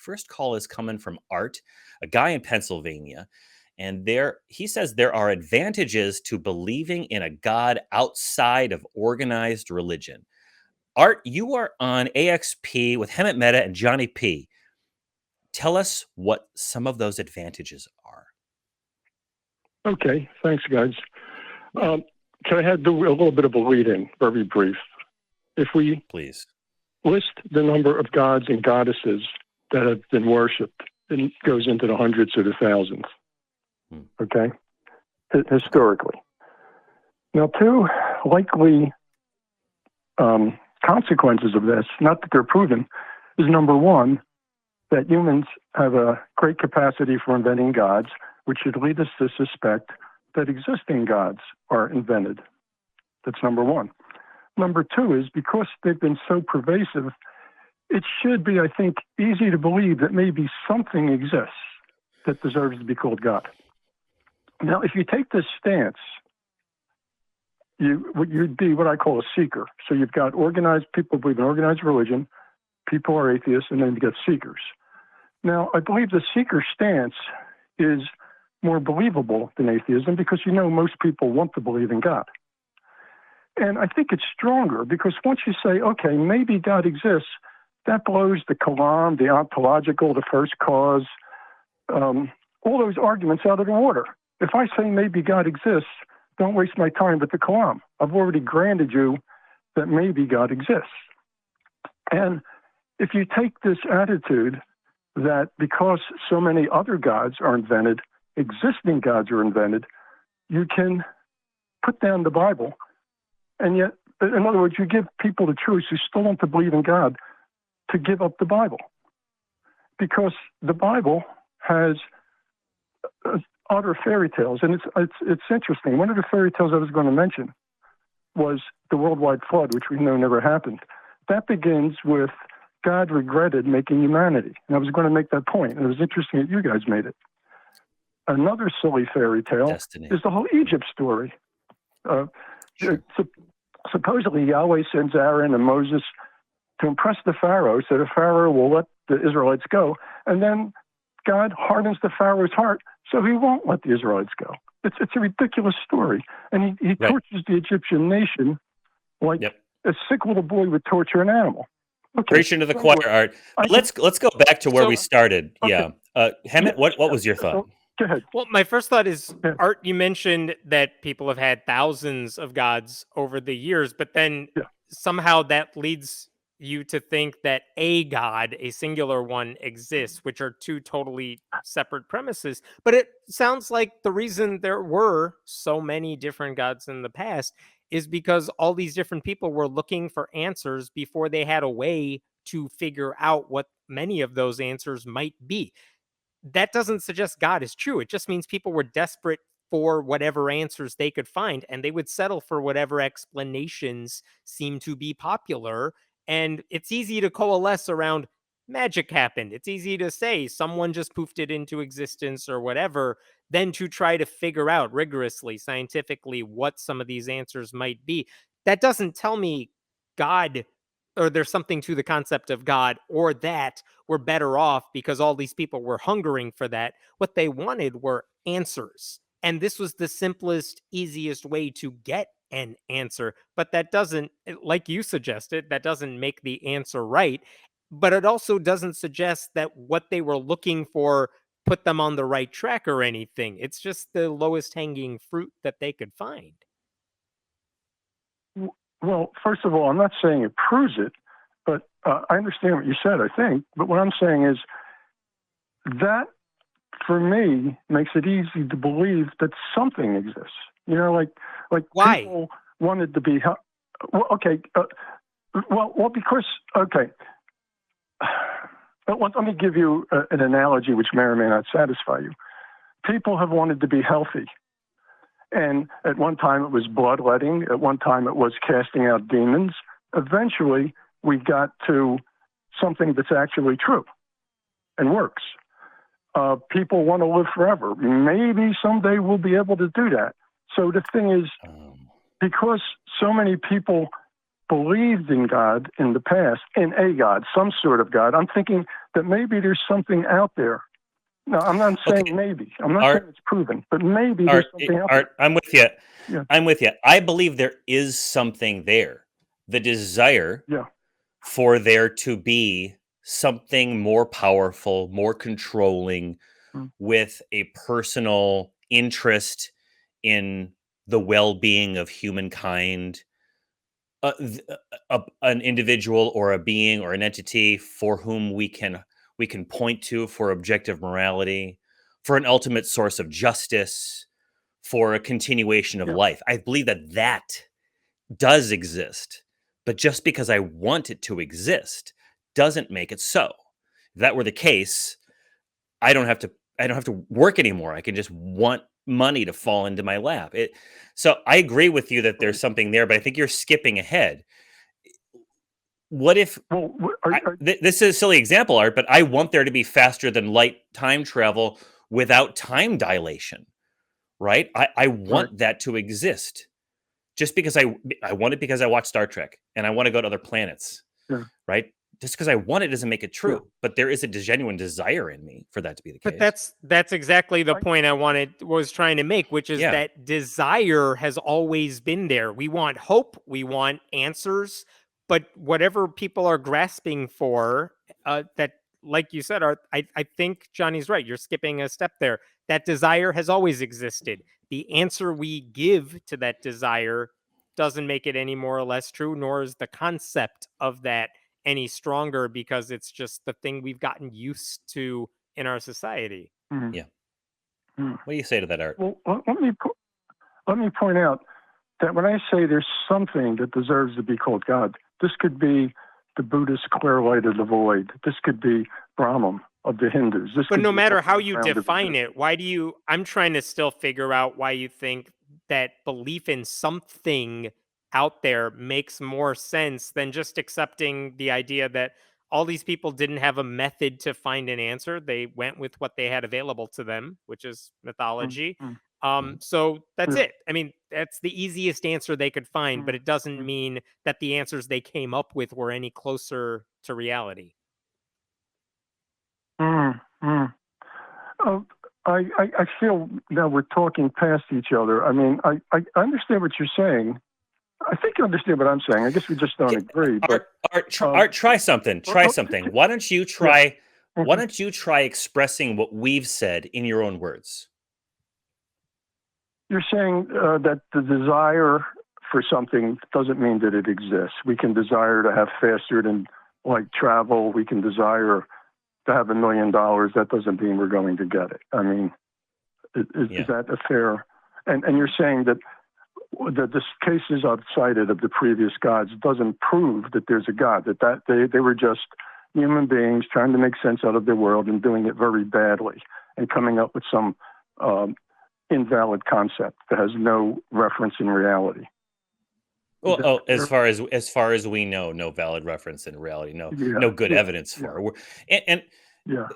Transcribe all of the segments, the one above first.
first call is coming from Art, a guy in Pennsylvania. And he says there are advantages to believing in a God outside of organized religion. Art, you are on AXP with Hemant Mah and Johnny P. Tell us what some of those advantages are. Okay, thanks, guys. Can I do a little bit of a lead-in, very brief? If we please list the number of gods and goddesses that have been worshipped, it goes into the hundreds or the thousands. Okay? Historically. Now, two likely consequences of this, not that they're proven, is number one, that humans have a great capacity for inventing gods, which should lead us to suspect that existing gods are invented. That's number one. Number two is because they've been so pervasive, it should be, I think, easy to believe that maybe something exists that deserves to be called God. Now, if you take this stance, you'd be what I call a seeker. So you've got organized people believe in organized religion, people are atheists, and then you get seekers. Now, I believe the seeker stance is more believable than atheism because most people want to believe in God. And I think it's stronger because once you say, okay, maybe God exists, that blows the kalam, the ontological, the first cause, all those arguments out of the water. If I say maybe God exists, don't waste my time with the kalam. I've already granted you that maybe God exists. And if you take this attitude that because so many other gods are invented, existing gods are invented, you can put down the Bible. And yet, in other words, you give people the choice who still want to believe in God to give up the Bible. Because the Bible has utter fairy tales. And it's interesting. One of the fairy tales I was going to mention was the worldwide flood, which we know never happened. That begins with God regretted making humanity. And I was going to make that point. And it was interesting that you guys made it. Another silly fairy tale is the whole Egypt story. Supposedly Yahweh sends Aaron and Moses to impress the Pharaoh so the Pharaoh will let the Israelites go. And then God hardens the Pharaoh's heart so he won't let the Israelites go. It's a ridiculous story. And he tortures the Egyptian nation like a sick little boy would torture an animal. Okay. Preaching to the choir, Art. But let's go back to where we started. Okay. Hemant, what was your thought? Go ahead. Well, my first thought is, Art, you mentioned that people have had thousands of gods over the years, but then somehow that leads you to think that a god, a singular one, exists, which are two totally separate premises. But it sounds like the reason there were so many different gods in the past is because all these different people were looking for answers before they had a way to figure out what many of those answers might be. That doesn't suggest God is true. It just means people were desperate for whatever answers they could find, and they would settle for whatever explanations seem to be popular. And it's easy to coalesce around magic happened. It's easy to say someone just poofed it into existence or whatever, than to try to figure out rigorously, scientifically, what some of these answers might be. That doesn't tell me God, or there's something to the concept of God, or that we're better off because all these people were hungering for that. What they wanted were answers. And this was the simplest, easiest way to get an answer. But that doesn't, like you suggested, that doesn't make the answer right. But it also doesn't suggest that what they were looking for put them on the right track or anything. It's just the lowest hanging fruit that they could find. Well, first of all, I'm not saying it proves it, but I understand what you said, I think. But what I'm saying is that, for me, makes it easy to believe that something exists. Like why? People wanted to be... Well, okay. Because... Okay. Let me give you an analogy which may or may not satisfy you. People have wanted to be healthy. And at one time it was bloodletting. At one time it was casting out demons. Eventually we got to something that's actually true and works. People want to live forever. Maybe someday we'll be able to do that. So the thing is, because so many people believed in God in the past, in a God, some sort of God, I'm thinking that maybe there's something out there. No, I'm not saying maybe. I'm not saying it's proven, but maybe there's something out there. I'm with you. Yeah. I'm with you. I believe there is something there. The desire for there to be something more powerful, more controlling, with a personal interest in the well-being of humankind, an individual or a being or an entity for whom we can point to for objective morality, for an ultimate source of justice, for a continuation of life. I believe that does exist, but just because I want it to exist doesn't make it so. If that were the case, I don't have to work anymore. I can just want money to fall into my lap. So I agree with you that there's something there, but I think you're skipping ahead. What if this is a silly example, Art, but I want there to be faster than light time travel without time dilation, right? I want that to exist. Just because I want it because I watch Star Trek and I want to go to other planets, right? Just because I want it doesn't make it true, but there is a genuine desire in me for that to be the case. But that's exactly the point I was trying to make, which is that desire has always been there. We want hope, we want answers, but whatever people are grasping for, that, like you said, I think Johnny's right. You're skipping a step there. That desire has always existed. The answer we give to that desire doesn't make it any more or less true, nor is the concept of that any stronger, because it's just the thing we've gotten used to in our society. Yeah. What do you say to that, Art? Well, let me point out that when I say there's something that deserves to be called God, this could be the Buddhist clear light of the void. This could be Brahman of the Hindus. But no matter how you define it, I'm trying to still figure out why you think that belief in something out there makes more sense than just accepting the idea that all these people didn't have a method to find an answer. They went with what they had available to them, which is mythology. So that's it. I mean, that's the easiest answer they could find, but it doesn't mean that the answers they came up with were any closer to reality. I feel now we're talking past each other. I mean, I understand what you're saying. I think you understand what I'm saying. I guess we just don't agree. Art, try something. Try something. Why don't you try? Why don't you try expressing what we've said in your own words? You're saying that the desire for something doesn't mean that it exists. We can desire to have faster than light travel. We can desire to have $1 million. That doesn't mean we're going to get it. I mean, is that a fair? And you're saying that the cases I've cited of the previous gods doesn't prove that there's a God, that they were just human beings trying to make sense out of their world and doing it very badly and coming up with some invalid concept that has no reference in reality. Well, as far as we know, no valid reference in reality, no good evidence for it. And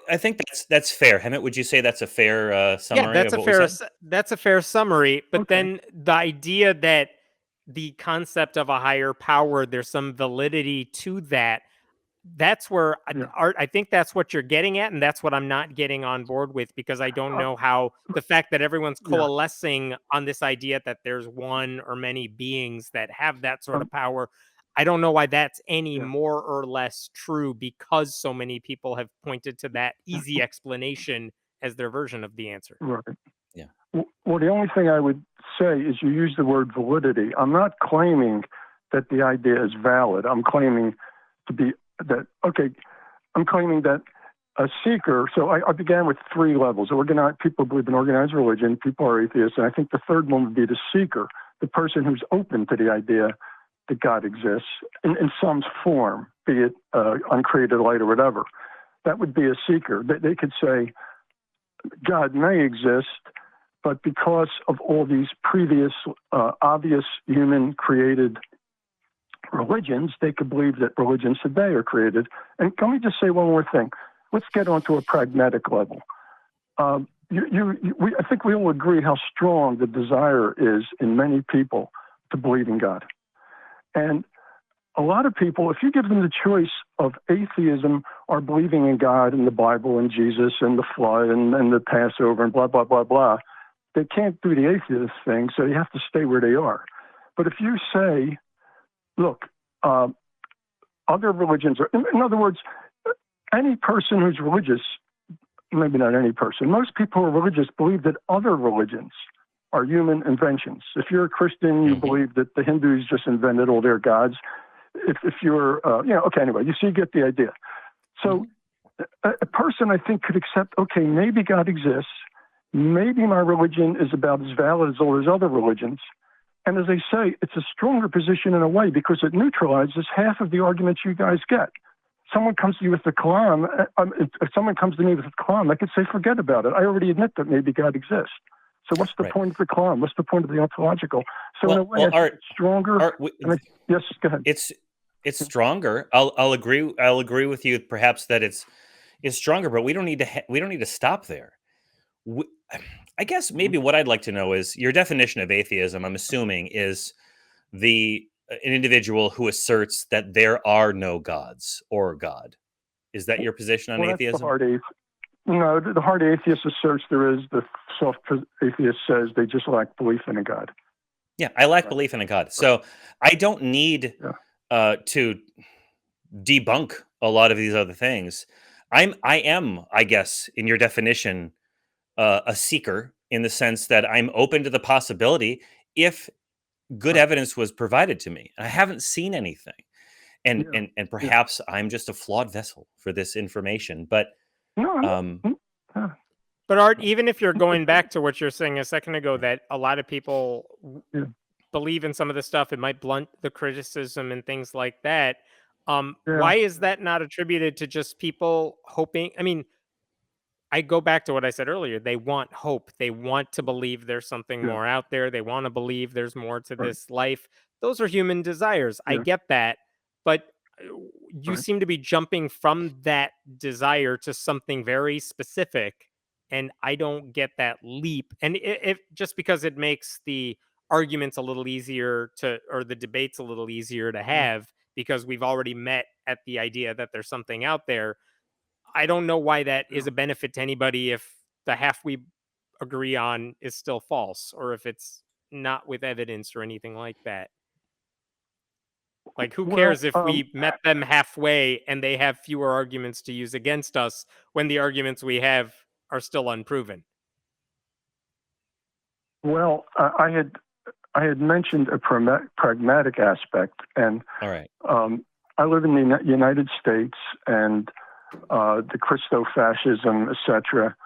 I think that's fair. Hemant, would you say that's a fair summary? Yeah, that's a fair summry. But then the idea that the concept of a higher power, there's some validity to that. That's where Art, I think that's what you're getting at, and that's what I'm not getting on board with, because I don't know how the fact that everyone's coalescing on this idea that there's one or many beings that have that sort of power. I don't know why that's any more or less true, because so many people have pointed to that easy explanation as their version of the answer. Right. Yeah. Well, the only thing I would say is you use the word validity. I'm not claiming that the idea is valid. I'm claiming I'm claiming that a seeker, so I began with 3 levels. People believe in organized religion, people are atheists, and I think the third one would be the seeker, the person who's open to the idea that God exists in some form, be it uncreated light or whatever. That would be a seeker. They could say, God may exist, but because of all these previous obvious human-created religions, they could believe that religions today are created. And can we just say one more thing? Let's get onto a pragmatic level. I think we all agree how strong the desire is in many people to believe in God. And a lot of people, if you give them the choice of atheism are believing in God and the Bible and Jesus and the flood and the Passover and blah, blah, blah, blah. They can't do the atheist thing, so you have to stay where they are. But if you say, look, other religions are, in other words, any person who's religious, maybe not any person, most people who are religious believe that other religions are human inventions. If you're a Christian, you believe that the Hindus just invented all their gods. If you're, okay, anyway, you get the idea. So a person, I think, could accept, okay, maybe God exists. Maybe my religion is about as valid as all those other religions. And as I say, it's a stronger position in a way because it neutralizes half of the arguments you guys get. Someone comes to you with the Quran, if someone comes to me with the Quran, I could say, forget about it. I already admit that maybe God exists. So what's the point of the Quran? What's the point of the ontological? So in a way, Art, it's stronger. Yes, go ahead. It's stronger. I'll agree. I'll agree with you. Perhaps that it's stronger, but we don't need to stop there. I guess maybe what I'd like to know is your definition of atheism. I'm assuming is an individual who asserts that there are no gods or God. Is that your position on atheism? That's the hard atheist. No, the hard atheist asserts there is. The soft atheist says they just lack belief in a God. Yeah, I lack belief in a God. So I don't need to debunk a lot of these other things. I am, I guess, in your definition, a seeker in the sense that I'm open to the possibility if good evidence was provided to me. I haven't seen anything. And perhaps I'm just a flawed vessel for this information. But But Art, even if you're going back to what you're saying a second ago, that a lot of people believe in some of the stuff, it might blunt the criticism and things like that. Why is that not attributed to just people hoping? I mean, I go back to what I said earlier. They want hope. They want to believe there's something more out there. They want to believe there's more to this life. Those are human desires. I get that. But you seem to be jumping from that desire to something very specific. And I don't get that leap. And if just because it makes the arguments a little easier or the debates a little easier to have, because we've already met at the idea that there's something out there. I don't know why that is a benefit to anybody if the half we agree on is still false or if it's not with evidence or anything like that. Like, who cares if we met them halfway and they have fewer arguments to use against us when the arguments we have are still unproven? Well, I had mentioned a pragmatic aspect, and all right. I live in the United States, and the Christo-fascism, etc.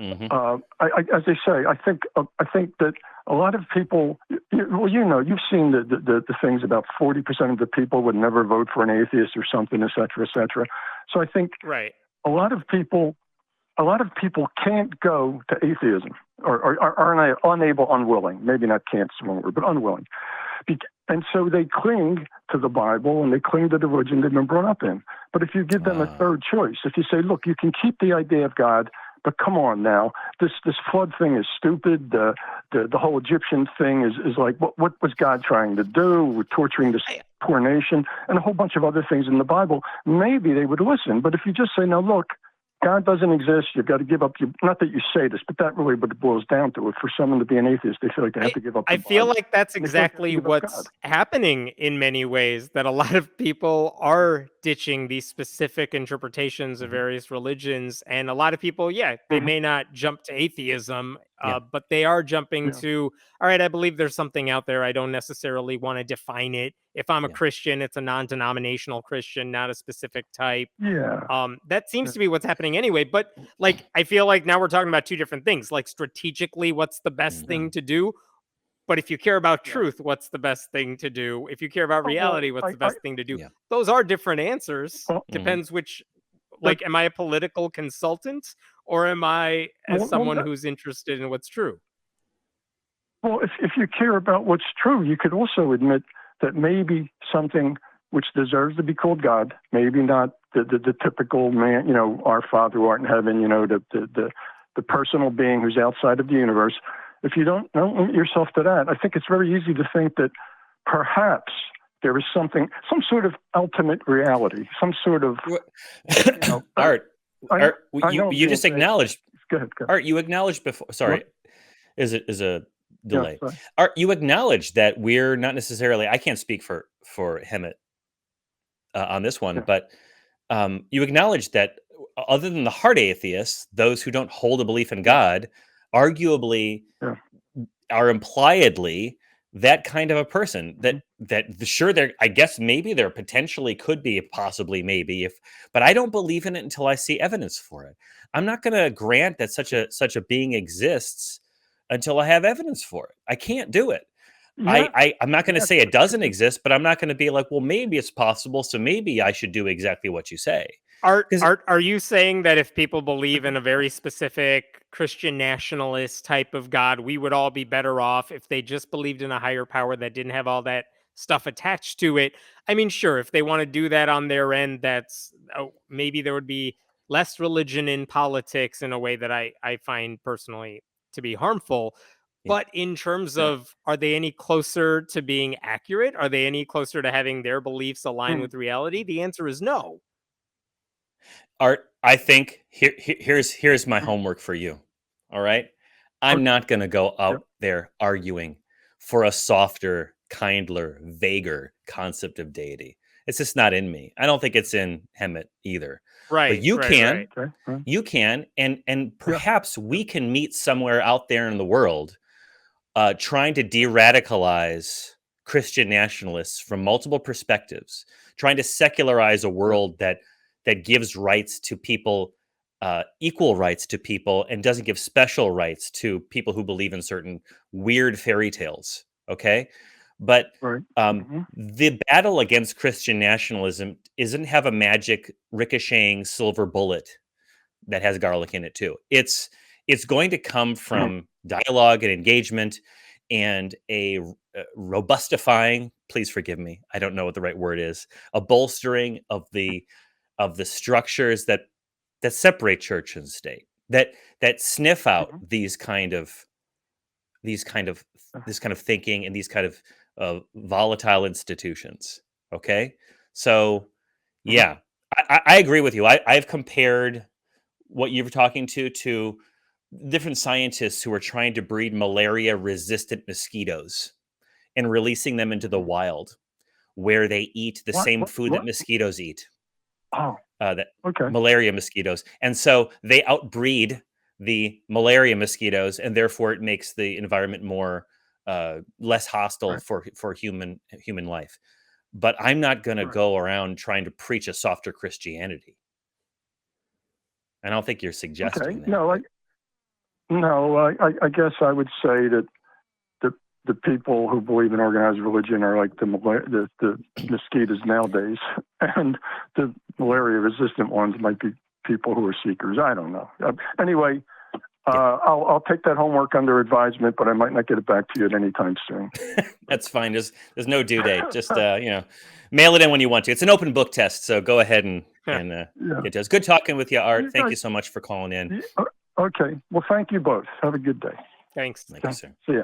As I say, I think that a lot of people, you've seen the things about 40% of the people would never vote for an atheist or something, etc., etc. So I think a lot of people can't go to atheism or are unable, unwilling, maybe not can't, but unwilling. And so they cling to the Bible and they cling to the religion they've been brought up in. But if you give them a third choice, if you say, look, you can keep the idea of God, but come on now, this flood thing is stupid. The whole Egyptian thing is like, what was God trying to do? We're torturing this poor nation and a whole bunch of other things in the Bible. Maybe they would listen. But if you just say, now look, God doesn't exist. You've got to give up not that you say this, but that really what it boils down to. For someone to be an atheist, they feel like they have to give up. I feel like that's exactly what's happening in many ways, that a lot of people are ditching these specific interpretations of various religions. And a lot of people, they may not jump to atheism, but they are jumping to, all right, I believe there's something out there. I don't necessarily want to define it. If I'm a Christian, it's a non-denominational Christian, not a specific type. That seems to be what's happening anyway. But like, I feel like now we're talking about two different things. Like, strategically, what's the best thing to do? But if you care about truth, what's the best thing to do? If you care about reality, what's the best thing to do? Those are different answers. Depends which, like, am I a political consultant or am I someone who's interested in what's true? Well, if you care about what's true, you could also admit that maybe something which deserves to be called God, maybe not the typical man, our Father who art in heaven, the personal being who's outside of the universe. If you don't limit yourself to that, I think it's very easy to think that perhaps there is something, some sort of ultimate reality, some sort of, Art. know You just acknowledged. Go ahead. Art, you acknowledged before. Sorry, is a delay. Yeah, Art, you acknowledged that we're not necessarily. I can't speak for Hemant on this one, but you acknowledge that other than the hard atheists, those who don't hold a belief in God, arguably are impliedly that kind of a person. Sure, there. I guess maybe there potentially could be, possibly, maybe but I don't believe in it until I see evidence for it. I'm not going to grant that such a being exists until I have evidence for it. I can't do it. I'm not going to say it doesn't exist, but I'm not going to be like, well, maybe it's possible, so maybe I should do exactly what you say. Art, are you saying that if people believe in a very specific Christian nationalist type of God, we would all be better off if they just believed in a higher power that didn't have all that stuff attached to it? I mean, sure, if they want to do that on their end, maybe there would be less religion in politics in a way that I find personally to be harmful. But in terms of, are they any closer to being accurate? Are they any closer to having their beliefs align with reality? The answer is no. Art, I think here's my homework for you. All right. I'm not going to go out there arguing for a softer, kindler, vaguer concept of deity. It's just not in me. I don't think it's in Hemant either. Right. But you can, and perhaps we can meet somewhere out there in the world trying to de-radicalize Christian nationalists from multiple perspectives, trying to secularize a world that gives rights to people, equal rights to people, and doesn't give special rights to people who believe in certain weird fairy tales. Okay, but the battle against Christian nationalism isn't have a magic ricocheting silver bullet that has garlic in it too. It's going to come from dialogue and engagement and a robustifying. Please forgive me, I don't know what the right word is. A bolstering of the structures that separate church and state, that sniff out this kind of thinking and these kind of volatile institutions. Okay, so I agree with you. I've compared what you're talking to different scientists who are trying to breed malaria-resistant mosquitoes and releasing them into the wild, where they eat the same food that mosquitoes eat. Malaria mosquitoes. And so they outbreed the malaria mosquitoes, and therefore it makes the environment more less hostile for human life. But I'm not going to go around trying to preach a softer Christianity. I don't think you're suggesting that. I guess I would say that the people who believe in organized religion are like the mosquitoes nowadays, and the malaria-resistant ones might be people who are seekers. I don't know. Anyway, I'll take that homework under advisement, but I might not get it back to you at any time soon. That's fine. There's no due date. Just mail it in when you want to. It's an open book test, so go ahead and get to us. Good talking with you, Art. Thank you so much for calling in. Okay. Well, thank you both. Have a good day. Thanks. Thank you, sir. See ya.